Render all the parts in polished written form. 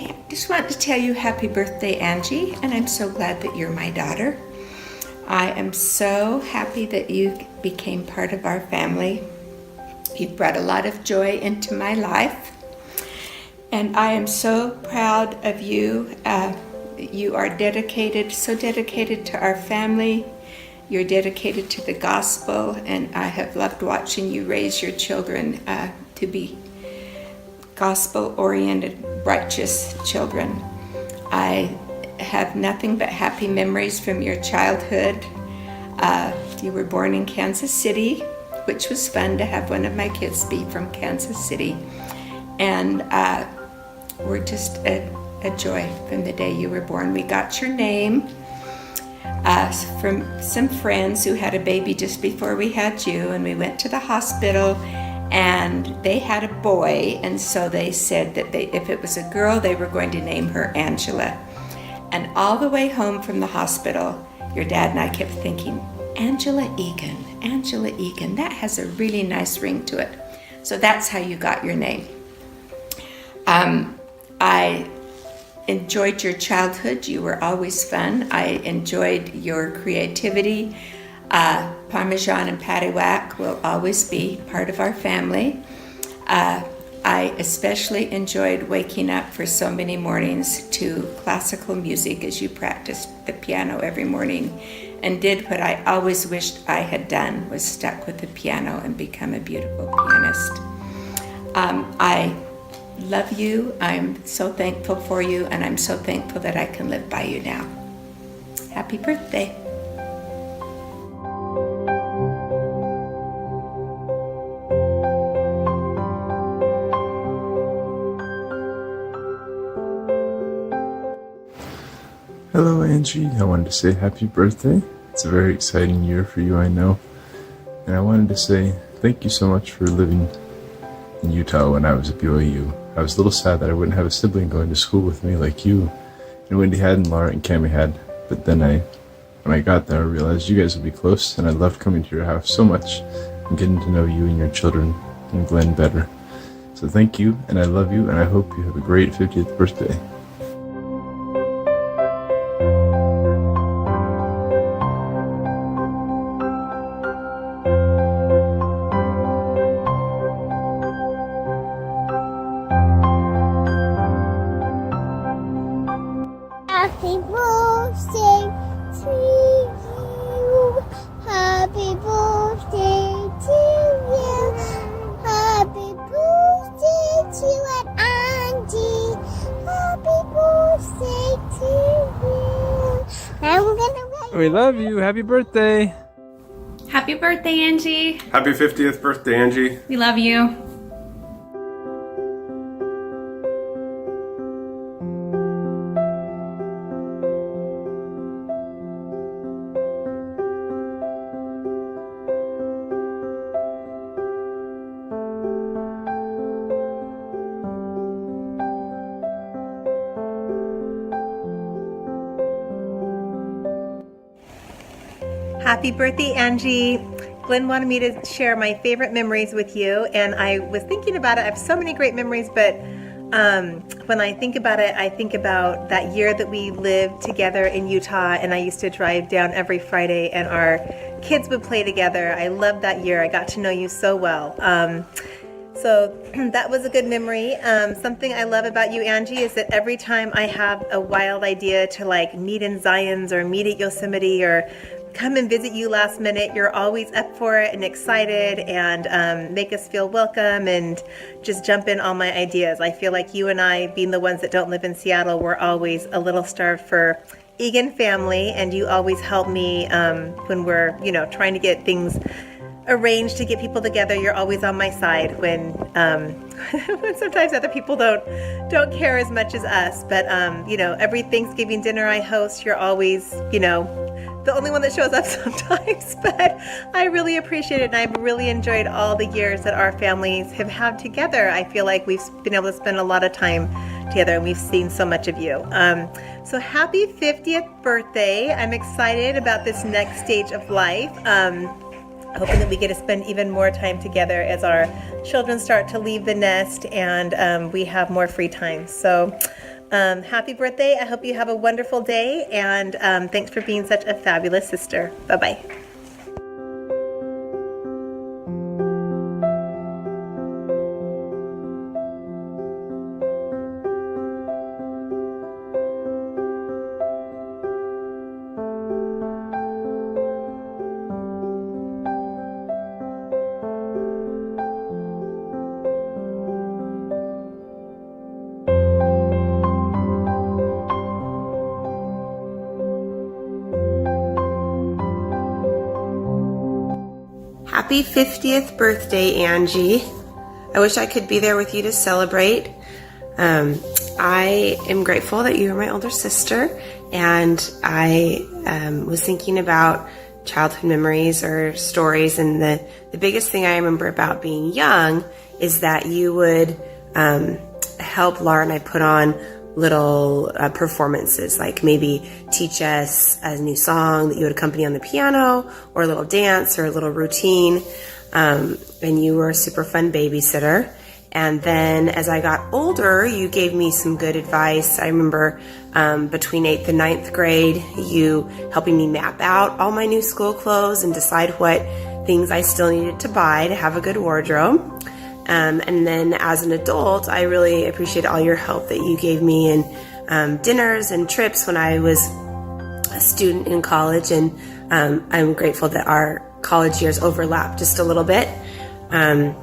Hey, just want to tell you happy birthday, Angie, and I'm so glad that you're my daughter. I am so happy that you became part of our family. You've brought a lot of joy into my life, and I am so proud of you. You are dedicated, so dedicated to our family. You're dedicated to the gospel, and I have loved watching you raise your children to be gospel-oriented, righteous children. I have nothing but happy memories from your childhood. You were born in Kansas City, which was fun to have one of my kids be from Kansas City. And we're just a joy from the day you were born. We got your name from some friends who had a baby just before we had you, and we went to the hospital and they had a boy, and so they said that if it was a girl, they were going to name her Angela. And all the way home from the hospital, your dad and I kept thinking, Angela Egan, that has a really nice ring to it. So that's how you got your name. I enjoyed your childhood. You were always fun. I enjoyed your creativity. Parmesan and paddywhack will always be part of our family. I especially enjoyed waking up for so many mornings to classical music as you practiced the piano every morning and did what I always wished I had done, was stuck with the piano and become a beautiful pianist. I love you. I'm so thankful for you, and I'm so thankful that I can live by you now. Happy birthday. Hello Angie, I wanted to say happy birthday. It's a very exciting year for you, I know. And I wanted to say thank you so much for living in Utah when I was at BYU. I was a little sad that I wouldn't have a sibling going to school with me like you and Wendy had and Laura and Cami had. But then when I got there, I realized you guys would be close, and I loved coming to your house so much and getting to know you and your children and Glenn better. So thank you, and I love you, and I hope you have a great 50th birthday. Happy birthday to you. Happy birthday to you. Happy birthday to Auntie. Happy birthday to you. I'm gonna write. We love you. Happy birthday. Happy birthday, Angie. Happy 50th birthday, Angie. We love you. Happy birthday, Angie. Glenn wanted me to share my favorite memories with you, and I was thinking about it. I have so many great memories, but when I think about it, I think about that year that we lived together in Utah, and I used to drive down every Friday, and our kids would play together. I loved that year. I got to know you so well. So that was a good memory. Something I love about you, Angie, is that every time I have a wild idea to like meet in Zions or meet at Yosemite or come and visit you last minute, you're always up for it and excited and make us feel welcome and just jump in all my ideas. I feel like you and I, being the ones that don't live in Seattle, we're always a little starved for Egan family, and you always help me when we're, trying to get things arranged to get people together. You're always on my side when when sometimes other people don't care as much as us. But every Thanksgiving dinner I host, you're always the only one that shows up sometimes. But I really appreciate it, and I've really enjoyed all the years that our families have had together. I feel like we've been able to spend a lot of time together, and we've seen so much of you. So happy 50th birthday. I'm excited about this next stage of life. Hoping that we get to spend even more time together as our children start to leave the nest and we have more free time. So Happy birthday. I hope you have a wonderful day, and thanks for being such a fabulous sister. Bye-bye. Happy 50th birthday, Angie. I wish I could be there with you to celebrate. I am grateful that you are my older sister, and I was thinking about childhood memories or stories, and the biggest thing I remember about being young is that you would help Laura and I put on little performances, like maybe teach us a new song that you would accompany on the piano, or a little dance or a little routine. And you were a super fun babysitter. And then as I got older, you gave me some good advice. I remember between 8th and 9th grade, you helping me map out all my new school clothes and decide what things I still needed to buy to have a good wardrobe. And then as an adult, I really appreciate all your help that you gave me in dinners and trips when I was a student in college. And I'm grateful that our college years overlap just a little bit. And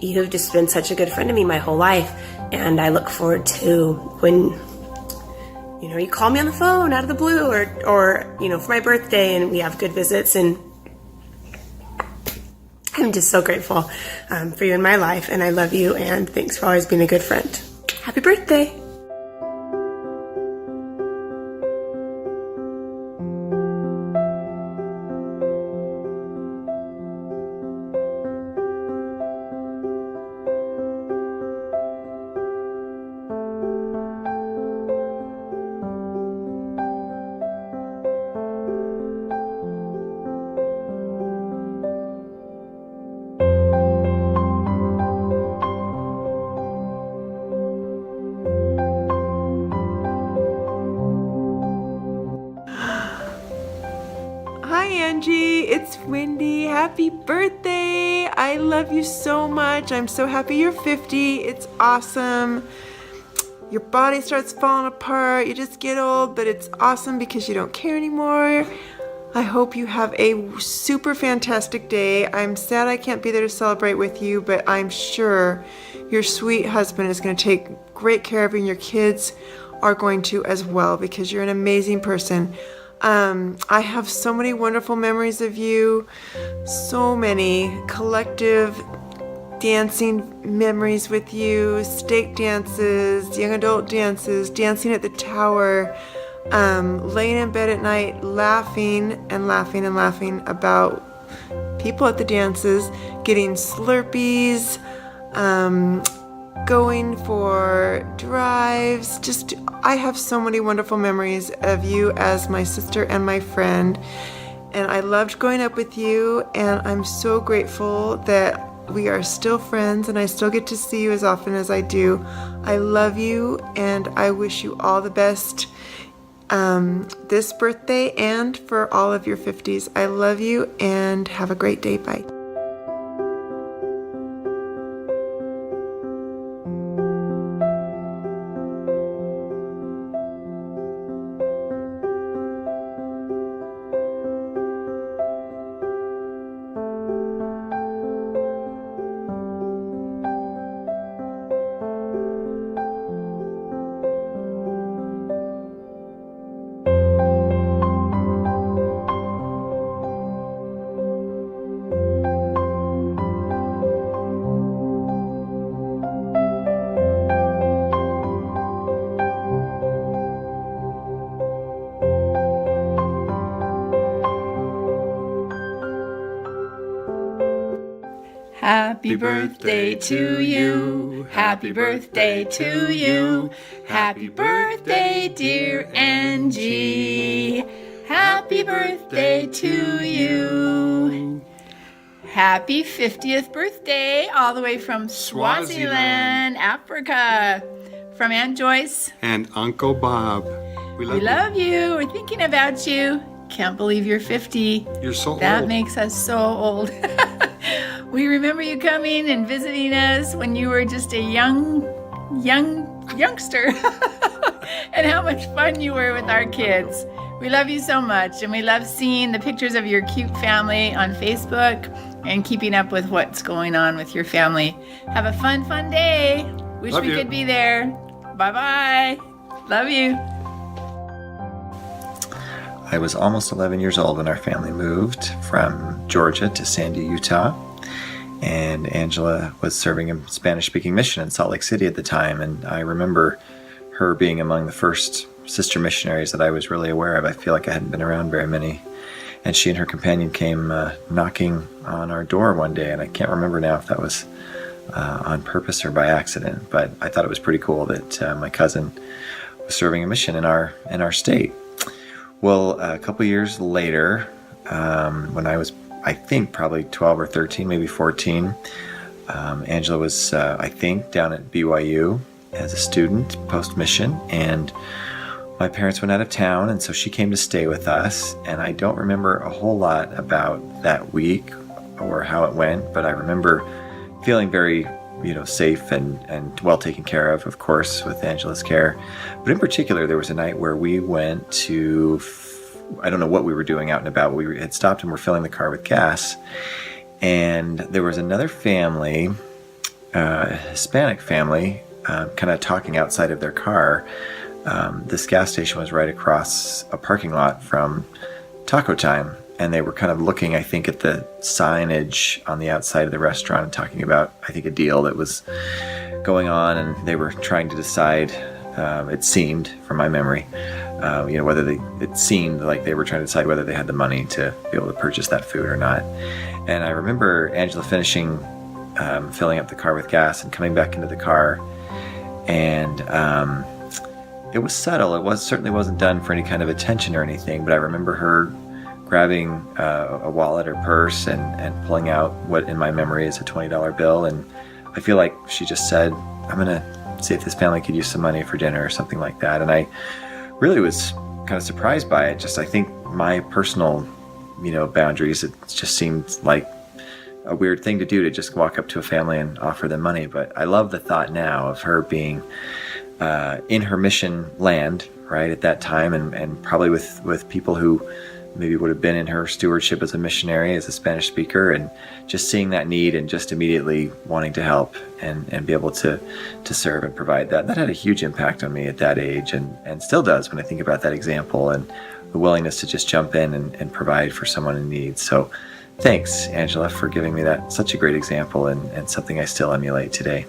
you have just been such a good friend to me my whole life. And I look forward to when, you call me on the phone out of the blue, or for my birthday, and we have good visits. And I'm just so grateful for you in my life, and I love you, and thanks for always being a good friend. Happy birthday! Hi Angie, it's Wendy. Happy birthday. I love you so much. I'm so happy you're 50. It's awesome. Your body starts falling apart. You just get old, but it's awesome because you don't care anymore. I hope you have a super fantastic day. I'm sad I can't be there to celebrate with you, but I'm sure your sweet husband is going to take great care of you, and your kids are going to as well, because you're an amazing person. I have so many wonderful memories of you, so many collective dancing memories with you, stake dances, young adult dances, dancing at the tower, laying in bed at night laughing and laughing and laughing about people at the dances, getting Slurpees, going for drives. I have so many wonderful memories of you as my sister and my friend, and I loved growing up with you, and I'm so grateful that we are still friends and I still get to see you as often as I do. I love you, and I wish you all the best this birthday and for all of your 50s. I love you, and have a great day. Bye. Happy birthday to you. Happy birthday to you. Happy birthday, dear Angie. Happy birthday to you. Happy 50th birthday all the way from Swaziland, Africa. from Aunt Joyce. And Uncle Bob. We We love you. We're thinking about you. Can't believe you're 50. You're so That old. makes us so old. We remember you coming and visiting us when you were just a youngster. And how much fun you were with our kids. We love you so much, and we love seeing the pictures of your cute family on Facebook and keeping up with what's going on with your family. Have a fun day. Wish Love we you. could be there. Bye-bye. Love you. I was almost 11 years old when our family moved from Georgia to Sandy, Utah. And Angela was serving a Spanish-speaking mission in Salt Lake City at the time. And I remember her being among the first sister missionaries that I was really aware of. I feel like I hadn't been around very many. And she and her companion came knocking on our door one day. And I can't remember now if that was on purpose or by accident. But I thought it was pretty cool that my cousin was serving a mission in our state. Well, a couple years later, when I was, I think, probably 12 or 13, maybe 14, Angela was, I think, down at BYU as a student post-mission, and my parents went out of town, and so she came to stay with us. And I don't remember a whole lot about that week or how it went, but I remember feeling very safe and well taken care of course, with Angela's care. But in particular, there was a night where we went to, I don't know what we were doing out and about, but we had stopped and were filling the car with gas. And there was another family, a Hispanic family, kind of talking outside of their car. This gas station was right across a parking lot from Taco Time. And they were kind of looking, I think, at the signage on the outside of the restaurant and talking about, I think, a deal that was going on. And they were trying to decide, it seemed, from my memory, it seemed like they were trying to decide whether they had the money to be able to purchase that food or not. And I remember Angela finishing filling up the car with gas and coming back into the car. And it was subtle. It certainly wasn't done for any kind of attention or anything, but I remember her grabbing a wallet or purse and pulling out what in my memory is a $20 bill. And I feel like she just said, I'm going to see if this family could use some money for dinner or something like that. And I really was kind of surprised by it. Just, I think my personal, boundaries, it just seemed like a weird thing to do, to just walk up to a family and offer them money. But I love the thought now of her being in her mission land, right, at that time, and probably with people who maybe would have been in her stewardship as a missionary, as a Spanish speaker, and just seeing that need and just immediately wanting to help and be able to serve and provide that. That had a huge impact on me at that age, and still does when I think about that example and the willingness to just jump in and provide for someone in need. So thanks, Angela, for giving me that, such a great example and something I still emulate today.